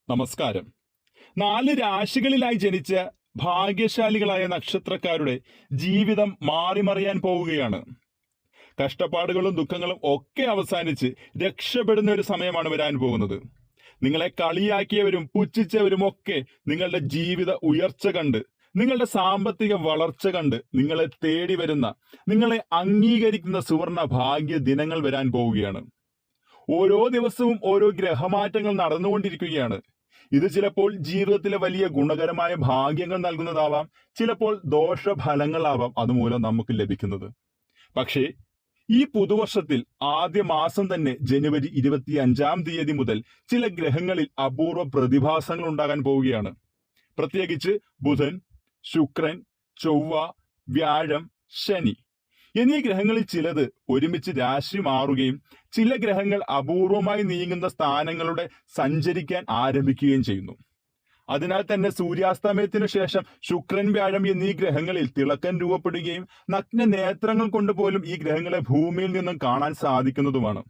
നമസ്കാരം. 4 രാശികളിലായി ജനിച്ച ഭാഗ്യശാലികളായ നക്ഷത്രക്കാരുടെ ജീവിതം മാറിമറിയാൻ പോവുകയാണ്. കഷ്ടപ്പാടുകളും ദുഃഖങ്ങളും ഒക്കെ അവസാനിച്ച് രക്ഷപ്പെടുന്ന ഒരു സമയമാണ് വരാൻ പോകുന്നത്. നിങ്ങളെ കളിയാക്കിയവരും പുച്ഛിച്ചവരും ഒക്കെ നിങ്ങളുടെ ജീവിത ഉയർച്ച കണ്ട്, നിങ്ങളുടെ സാമ്പത്തിക വളർച്ച കണ്ട് നിങ്ങളെ തേടി വരുന്ന, നിങ്ങളെ അംഗീകരിക്കുന്ന സുവർണ ഭാഗ്യ ദിനങ്ങൾ വരാൻ പോവുകയാണ്. ഓരോ ദിവസവും ഓരോ ഗ്രഹമാറ്റങ്ങൾ നടന്നുകൊണ്ടിരിക്കുകയാണ്. ഇത് ചിലപ്പോൾ ജീവിതത്തിലെ വലിയ ഗുണകരമായ ഭാഗ്യങ്ങൾ നൽകുന്നതാവാം, ചിലപ്പോൾ ദോഷഫലങ്ങളാവാം അതുമൂലം നമുക്ക് ലഭിക്കുന്നത്. പക്ഷേ ഈ പുതുവർഷത്തിൽ ആദ്യ മാസം തന്നെ ജനുവരി 25 മുതൽ ചില ഗ്രഹങ്ങളിൽ അപൂർവ പ്രതിഭാസങ്ങൾ ഉണ്ടാകാൻ പോവുകയാണ്. പ്രത്യേകിച്ച് ബുധൻ, ശുക്രൻ, ചൊവ്വ, വ്യാഴം, ശനി എന്നീ ഗ്രഹങ്ങളിൽ ചിലത് ഒരുമിച്ച് രാശി മാറുകയും ചില ഗ്രഹങ്ങൾ അപൂർവമായി നീങ്ങുന്ന സ്ഥാനങ്ങളുടെ സഞ്ചരിക്കാൻ ആരംഭിക്കുകയും ചെയ്യുന്നു. അതിനാൽ തന്നെ സൂര്യാസ്തമയത്തിനു ശേഷം ശുക്രൻ, വ്യാഴം എന്നീ ഗ്രഹങ്ങളിൽ തിളക്കം രൂപപ്പെടുകയും നഗ്ന നേത്രങ്ങൾ കൊണ്ടുപോലും ഈ ഗ്രഹങ്ങളെ ഭൂമിയിൽ നിന്നും കാണാൻ സാധിക്കുന്നതുമാണ്.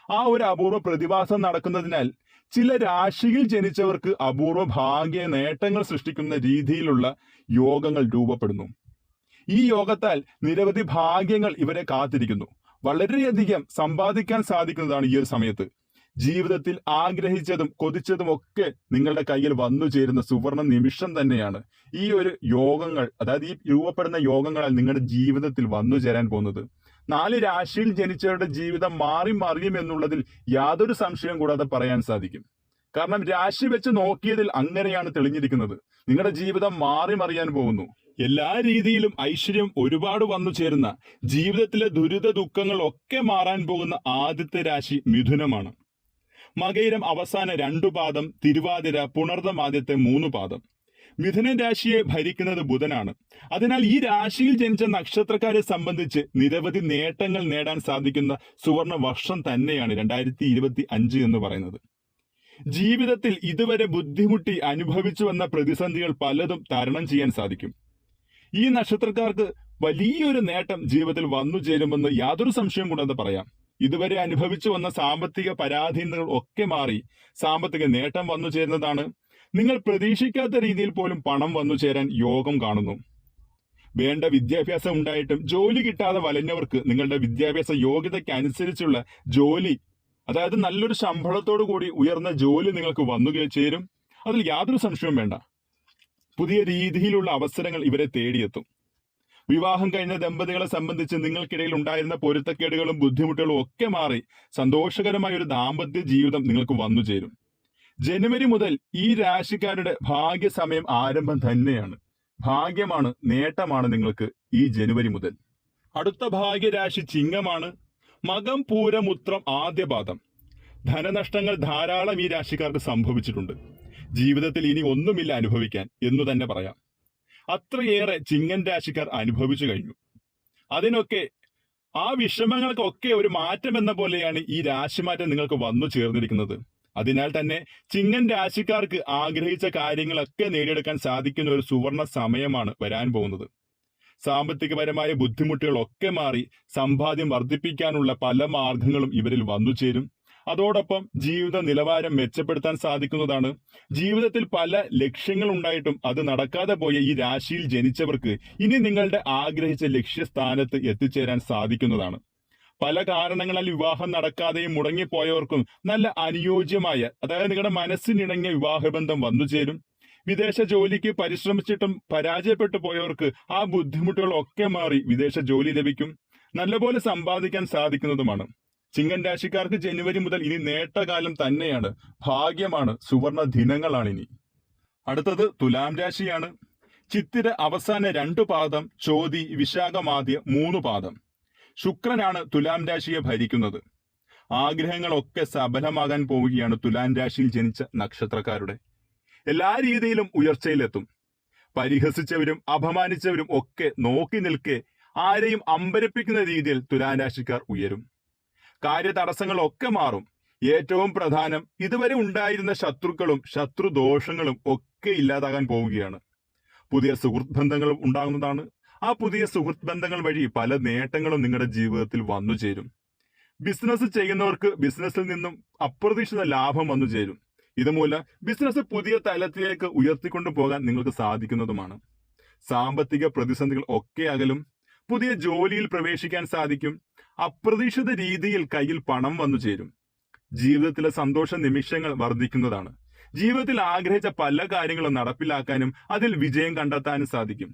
ആ ഒരു അപൂർവ പ്രതിഭാസം നടക്കുന്നതിനാൽ ചില രാശിയിൽ ജനിച്ചവർക്ക് അപൂർവ ഭാഗ്യ നേട്ടങ്ങൾ സൃഷ്ടിക്കുന്ന രീതിയിലുള്ള യോഗങ്ങൾ രൂപപ്പെടുന്നു. ഈ യോഗത്താൽ നിരവധി ഭാഗ്യങ്ങൾ ഇവരെ കാത്തിരിക്കുന്നു. വളരെയധികം സമ്പാദിക്കാൻ സാധിക്കുന്നതാണ് ഈ ഒരു സമയത്ത്. ജീവിതത്തിൽ ആഗ്രഹിച്ചതും കൊതിച്ചതും ഒക്കെ നിങ്ങളുടെ കയ്യിൽ വന്നു ചേരുന്ന സുവർണ നിമിഷം തന്നെയാണ് ഈ ഒരു യോഗങ്ങൾ. അതായത് ഈ രൂപപ്പെടുന്ന യോഗങ്ങളാൽ നിങ്ങളുടെ ജീവിതത്തിൽ വന്നു ചേരാൻ പോകുന്നത്. 4 രാശിയിൽ ജനിച്ചവരുടെ ജീവിതം മാറി മറിയും എന്നുള്ളതിൽ യാതൊരു സംശയവും കൂടാതെ പറയാൻ സാധിക്കും. കാരണം രാശി വെച്ച് നോക്കിയതിൽ അങ്ങനെയാണ് തെളിഞ്ഞിരിക്കുന്നത്. നിങ്ങളുടെ ജീവിതം മാറി മറിയാൻ പോകുന്നു. എല്ലാ രീതിയിലും ഐശ്വര്യം ഒരുപാട് വന്നു ചേരുന്ന, ജീവിതത്തിലെ ദുരിത ദുഃഖങ്ങൾ ഒക്കെ മാറാൻ പോകുന്ന ആദ്യത്തെ രാശി മിഥുനമാണ്. മകയിരം അവസാന 2 പാദം, തിരുവാതിര, പുണർദം ആദ്യത്തെ 3 പാദം. മിഥുന രാശിയെ ഭരിക്കുന്നത് ബുധനാണ്. അതിനാൽ ഈ രാശിയിൽ ജനിച്ച നക്ഷത്രക്കാരെ സംബന്ധിച്ച് നിരവധി നേട്ടങ്ങൾ നേടാൻ സാധിക്കുന്ന സുവർണ വർഷം തന്നെയാണ് 2025 എന്ന് പറയുന്നത്. ജീവിതത്തിൽ ഇതുവരെ ബുദ്ധിമുട്ടി അനുഭവിച്ചു വന്ന പ്രതിസന്ധികൾ പലതും തരണം ചെയ്യാൻ സാധിക്കും. ഈ നക്ഷത്രക്കാർക്ക് വലിയൊരു നേട്ടം ജീവിതത്തിൽ വന്നു ചേരുമെന്ന് യാതൊരു സംശയം കൂടാതെ പറയാം. ഇതുവരെ അനുഭവിച്ചു വന്ന സാമ്പത്തിക പരാധീനതകൾ ഒക്കെ മാറി സാമ്പത്തിക നേട്ടം വന്നു ചേരുന്നതാണ്. നിങ്ങൾ പ്രതീക്ഷിക്കാത്ത രീതിയിൽ പോലും പണം വന്നു ചേരാൻ യോഗം കാണുന്നു. വേണ്ട വിദ്യാഭ്യാസം ഉണ്ടായിട്ടും ജോലി കിട്ടാതെ വലഞ്ഞവർക്ക് നിങ്ങളുടെ വിദ്യാഭ്യാസ യോഗ്യതയ്ക്ക് അനുസരിച്ചുള്ള ജോലി, അതായത് നല്ലൊരു ശമ്പളത്തോടു കൂടി ഉയർന്ന ജോലി നിങ്ങൾക്ക് വന്നു ചേരും. അതിൽ യാതൊരു സംശയവും വേണ്ട. പുതിയ രീതിയിലുള്ള അവസരങ്ങൾ ഇവരെ തേടിയെത്തും. വിവാഹം കഴിഞ്ഞ ദമ്പതികളെ സംബന്ധിച്ച് നിങ്ങൾക്കിടയിൽ ഉണ്ടായിരുന്ന പൊരുത്തക്കേടുകളും ബുദ്ധിമുട്ടുകളും ഒക്കെ മാറി സന്തോഷകരമായ ഒരു ദാമ്പത്യ ജീവിതം നിങ്ങൾക്ക് വന്നു ചേരും. ജനുവരി മുതൽ ഈ രാശിക്കാരുടെ ഭാഗ്യസമയം ആരംഭം തന്നെയാണ്. ഭാഗ്യമാണ്, നേട്ടമാണ് നിങ്ങൾക്ക് ഈ ജനുവരി മുതൽ. അടുത്ത ഭാഗ്യരാശി ചിങ്ങമാണ്. മകം, പൂരം, ഉത്രം ആദ്യ പാദം. ധനനഷ്ടങ്ങൾ ധാരാളം ഈ രാശിക്കാർക്ക് സംഭവിച്ചിട്ടുണ്ട്. ജീവിതത്തിൽ ഇനി ഒന്നുമില്ല അനുഭവിക്കാൻ എന്നു തന്നെ പറയാം. അത്രയേറെ ചിങ്ങൻ രാശിക്കാർ അനുഭവിച്ചു കഴിഞ്ഞു. അതിനൊക്കെ ആ വിഷമങ്ങൾക്കൊക്കെ ഒരു മാറ്റം എന്ന പോലെയാണ് ഈ രാശിമാറ്റം നിങ്ങൾക്ക് വന്നു ചേർന്നിരിക്കുന്നത്. അതിനാൽ തന്നെ ചിങ്ങൻ രാശിക്കാർക്ക് ആഗ്രഹിച്ച കാര്യങ്ങളൊക്കെ നേടിയെടുക്കാൻ സാധിക്കുന്ന ഒരു സുവർണ സമയമാണ് വരാൻ പോകുന്നത്. സാമ്പത്തികപരമായ ബുദ്ധിമുട്ടുകളൊക്കെ മാറി സമ്പാദ്യം വർദ്ധിപ്പിക്കാനുള്ള പല മാർഗങ്ങളും ഇവരിൽ വന്നു ചേരും. അതോടൊപ്പം ജീവിത നിലവാരം മെച്ചപ്പെടുത്താൻ സാധിക്കുന്നതാണ്. ജീവിതത്തിൽ പല ലക്ഷ്യങ്ങൾ ഉണ്ടായിട്ടും അത് നടക്കാതെ പോയ ഈ രാശിയിൽ ജനിച്ചവർക്ക് ഇനി നിങ്ങളുടെ ആഗ്രഹിച്ച ലക്ഷ്യസ്ഥാനത്ത് എത്തിച്ചേരാൻ സാധിക്കുന്നതാണ്. പല കാരണങ്ങളാൽ വിവാഹം നടക്കാതെയും മുടങ്ങിപ്പോയവർക്കും നല്ല അനുയോജ്യമായ, അതായത് നിങ്ങളുടെ മനസ്സിനിണങ്ങിയ വിവാഹബന്ധം വന്നു ചേരും. വിദേശ ജോലിക്ക് പരിശ്രമിച്ചിട്ടും പരാജയപ്പെട്ടു പോയവർക്ക് ആ ബുദ്ധിമുട്ടുകളൊക്കെ മാറി വിദേശ ജോലി ലഭിക്കും. നല്ലപോലെ സമ്പാദിക്കാൻ സാധിക്കുന്നതുമാണ്. ചിങ്ങൻ രാശിക്കാർക്ക് ജനുവരി മുതൽ ഇനി നേട്ടകാലം തന്നെയാണ്. ഭാഗ്യമാണ്, സുവർണ ദിനങ്ങളാണ് ഇനി. അടുത്തത് തുലാം രാശിയാണ്. ചിത്തിര അവസാന 2 പാദം, ചോതി, വിശാഖമാദ്യ 3 പാദം. ശുക്രനാണ് തുലാം രാശിയെ ഭരിക്കുന്നത്. ആഗ്രഹങ്ങളൊക്കെ സഫലമാകാൻ പോവുകയാണ് തുലാം രാശിയിൽ ജനിച്ച നക്ഷത്രക്കാരുടെ. എല്ലാ രീതിയിലും ഉയർച്ചയിലെത്തും. പരിഹസിച്ചവരും അപമാനിച്ചവരും ഒക്കെ നോക്കി നിൽക്കെ ആരെയും അമ്പരപ്പിക്കുന്ന രീതിയിൽ തുലാം രാശിക്കാർ ഉയരും. കാര്യതടസ്സങ്ങളൊക്കെ മാറും. ഏറ്റവും പ്രധാനം, ഇതുവരെ ഉണ്ടായിരുന്ന ശത്രുക്കളും ശത്രുദോഷങ്ങളും ഒക്കെ ഇല്ലാതാകാൻ പോവുകയാണ്. പുതിയ സുഹൃത്ത് ബന്ധങ്ങളും ഉണ്ടാകുന്നതാണ്. ആ പുതിയ സുഹൃത്ത് ബന്ധങ്ങൾ വഴി പല നേട്ടങ്ങളും നിങ്ങളുടെ ജീവിതത്തിൽ വന്നു ചേരും. ബിസിനസ് ചെയ്യുന്നവർക്ക് ബിസിനസ്സിൽ നിന്നും അപ്രതീക്ഷിത ലാഭം വന്നു ചേരും. ഇതുമൂലം ബിസിനസ് പുതിയ തലത്തിലേക്ക് ഉയർത്തിക്കൊണ്ടു പോകാൻ നിങ്ങൾക്ക് സാധിക്കുന്നതുമാണ്. സാമ്പത്തിക പ്രതിസന്ധികൾ ഒക്കെ അകലും. പുതിയ ജോലിയിൽ പ്രവേശിക്കാൻ സാധിക്കും. അപ്രതീക്ഷിത രീതിയിൽ കയ്യിൽ പണം വന്നു ചേരും. ജീവിതത്തിലെ സന്തോഷ നിമിഷങ്ങൾ വർദ്ധിക്കുന്നതാണ്. ജീവിതത്തിൽ ആഗ്രഹിച്ച പല കാര്യങ്ങളും നടപ്പിലാക്കാനും അതിൽ വിജയം കണ്ടെത്താനും സാധിക്കും.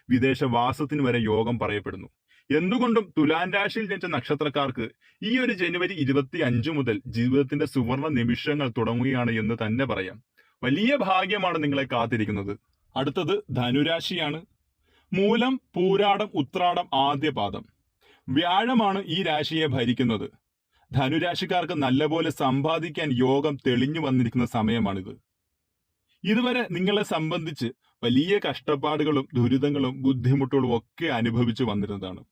വിദേശവാസത്തിന് വരെ യോഗം പറയപ്പെടുന്നു. എന്തുകൊണ്ടും തുലാൻ രാശിയിൽ ജനിച്ച നക്ഷത്രക്കാർക്ക് ഈ ഒരു ജനുവരി 25 മുതൽ ജീവിതത്തിന്റെ സുവർണ നിമിഷങ്ങൾ തുടങ്ങുകയാണ് എന്ന് തന്നെ പറയാം. വലിയ ഭാഗ്യമാണ് നിങ്ങളെ കാത്തിരിക്കുന്നത്. അടുത്തത് ധനുരാശിയാണ്. മൂലം, പൂരാടം, ഉത്രാടം, ആദ്യ പാദം. വ്യാഴമാണ് ഈ രാശിയെ ഭരിക്കുന്നത്. ധനുരാശിക്കാർക്ക് നല്ലപോലെ സമ്പാദിക്കാൻ യോഗം തെളിഞ്ഞു വന്നിരിക്കുന്ന സമയമാണിത്. ഇതുവരെ നിങ്ങളെ സംബന്ധിച്ച് വലിയ കഷ്ടപ്പാടുകളും ദുരിതങ്ങളും ബുദ്ധിമുട്ടുകളും ഒക്കെ അനുഭവിച്ചു വന്നിരുന്നതാണ്.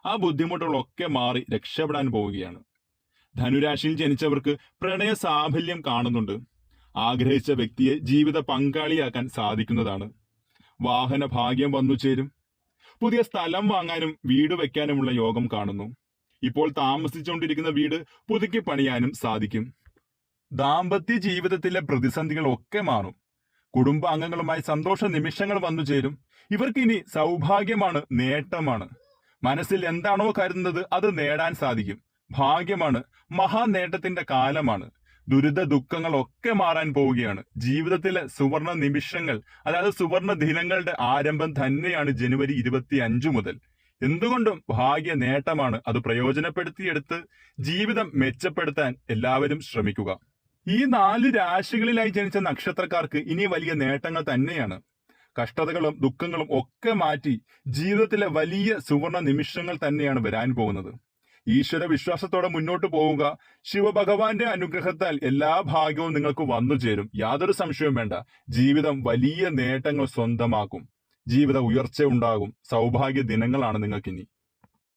ആ ബുദ്ധിമുട്ടുകളൊക്കെ മാറി രക്ഷപ്പെടാൻ പോവുകയാണ്. ധനുരാശിയിൽ ജനിച്ചവർക്ക് പ്രണയ സാഫല്യം കാണുന്നുണ്ട്. ആഗ്രഹിച്ച വ്യക്തിയെ ജീവിത പങ്കാളിയാക്കാൻ സാധിക്കുന്നതാണ്. വാഹന ഭാഗ്യം വന്നു ചേരും. പുതിയ സ്ഥലം വാങ്ങാനും വീട് വെക്കാനുമുള്ള യോഗം കാണുന്നു. ഇപ്പോൾ താമസിച്ചുകൊണ്ടിരിക്കുന്ന വീട് പുതുക്കി പണിയാനും സാധിക്കും. ദാമ്പത്യ ജീവിതത്തിലെ പ്രതിസന്ധികൾ ഒക്കെ മാറും. കുടുംബാംഗങ്ങളുമായി സന്തോഷ നിമിഷങ്ങൾ വന്നു ചേരും. ഇവർക്ക് ഇനി സൗഭാഗ്യമാണ്, നേട്ടമാണ്. മനസ്സിൽ എന്താണോ കരുതുന്നത് അത് നേടാൻ സാധിക്കും. ഭാഗ്യമാണ്, മഹാനേട്ടത്തിന്റെ കാലമാണ്. ദുരിത ദുഃഖങ്ങൾ ഒക്കെ മാറാൻ പോവുകയാണ്. ജീവിതത്തിലെ സുവർണ നിമിഷങ്ങൾ, അതായത് സുവർണ ദിനങ്ങളുടെ ആരംഭം തന്നെയാണ് ജനുവരി 25 മുതൽ. എന്തുകൊണ്ടും ഭാഗ്യ നേട്ടമാണ്. അത് പ്രയോജനപ്പെടുത്തിയെടുത്ത് ജീവിതം മെച്ചപ്പെടുത്താൻ എല്ലാവരും ശ്രമിക്കുക. ഈ 4 രാശികളിലായി ജനിച്ച നക്ഷത്രക്കാർക്ക് ഇനി വലിയ നേട്ടങ്ങൾ തന്നെയാണ്. കഷ്ടതകളും ദുഃഖങ്ങളും ഒക്കെ മാറ്റി ജീവിതത്തിലെ വലിയ സുവർണ നിമിഷങ്ങൾ തന്നെയാണ് വരാൻ പോകുന്നത്. ഈശ്വര വിശ്വാസത്തോടെ മുന്നോട്ട് പോവുക. ശിവഭഗവാന്റെ അനുഗ്രഹത്താൽ എല്ലാ ഭാഗ്യവും നിങ്ങൾക്ക് വന്നു ചേരും. യാതൊരു സംശയവും വേണ്ട. ജീവിതം വലിയ നേട്ടങ്ങൾ സ്വന്തമാക്കും. ജീവിത ഉയർച്ച ഉണ്ടാകും. സൗഭാഗ്യ ദിനങ്ങളാണ് നിങ്ങൾക്കിനി.